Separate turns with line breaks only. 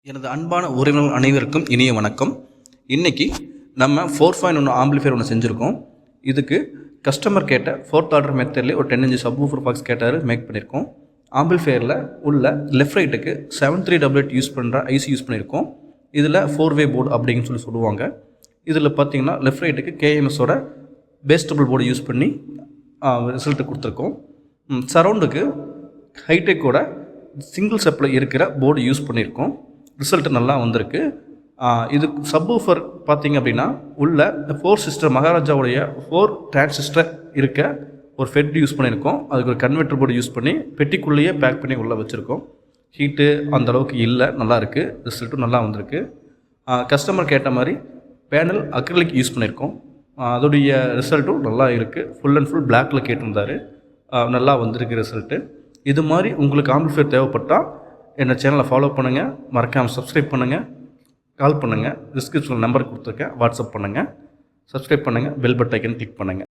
எனது அன்பான உறவினர்கள் அனைவருக்கும் இனிய வணக்கம். இன்றைக்கி நம்ம 4.1 ஆம்பிளிஃபையர் ஒன்று செஞ்சுருக்கோம். இதுக்கு கஸ்டமர் கேட்ட 4th ஆர்டர் மெத்தட்லேயே ஒரு 10 inch சப்வூஃபர் பாக்ஸ் கேட்டார், மேக் பண்ணியிருக்கோம். ஆம்பிளிஃபையரில் உள்ள லெஃப்ட் ரைட்டுக்கு 7388 யூஸ் பண்ணுற ஐசி யூஸ் பண்ணியிருக்கோம். இதில் 4-வே போர்டு அப்படின்னு சொல்லுவாங்க. இதில் பார்த்தீங்கன்னா லெஃப்ட் ரைட்டுக்கு கேஎம்எஸோட பேஸ்டபிள் போர்டு யூஸ் பண்ணி ரிசல்ட்டு கொடுத்துருக்கோம். சரவுண்டுக்கு ஹைடெக்கோட சிங்கிள் ஸ்டெப்பில் இருக்கிற போர்டு யூஸ் பண்ணியிருக்கோம். ரிசல்ட்டு நல்லா வந்திருக்கு. இது சப்வூஃபர் பார்த்திங்க அப்படின்னா உள்ள 4 சிஸ்டர் மகாராஜாவுடைய 4 டிரான்சிஸ்டர் இருக்க ஒரு ஃபெட் யூஸ் பண்ணியிருக்கோம். அதுக்கு ஒரு கன்வெர்ட்டர் போர்டு யூஸ் பண்ணி பெட்டிக்குள்ளேயே பேக் பண்ணி உள்ளே வச்சுருக்கோம். ஹீட்டு அந்தளவுக்கு இல்லை, நல்லாயிருக்கு. ரிசல்ட்டும் நல்லா வந்திருக்கு. கஸ்டமர் கேட்ட மாதிரி பேனல் அக்ரிலிக் யூஸ் பண்ணியிருக்கோம். அதோடைய ரிசல்ட்டும் நல்லா இருக்குது. ஃபுல் அண்ட் ஃபுல் பிளாக்கில் கேட்டிருந்தார். நல்லா வந்திருக்கு ரிசல்ட்டு. இது மாதிரி உங்களுக்கு ஆம்பிளிஃபையர் தேவைப்பட்டால் என்ன சேனலை ஃபாலோ பண்ணுங்கள், மறக்காமல் சப்ஸ்கிரைப் பண்ணுங்கள், கால் பண்ணுங்கள். டிஸ்கிரிப்ஷனில் நம்பர் கொடுத்துருக்கேன், வாட்ஸ்அப் பண்ணுங்கள், சப்ஸ்கிரைப் பண்ணுங்கள், பெல் பட்டன் ஐக்கன் கிளிக் பண்ணுங்கள்.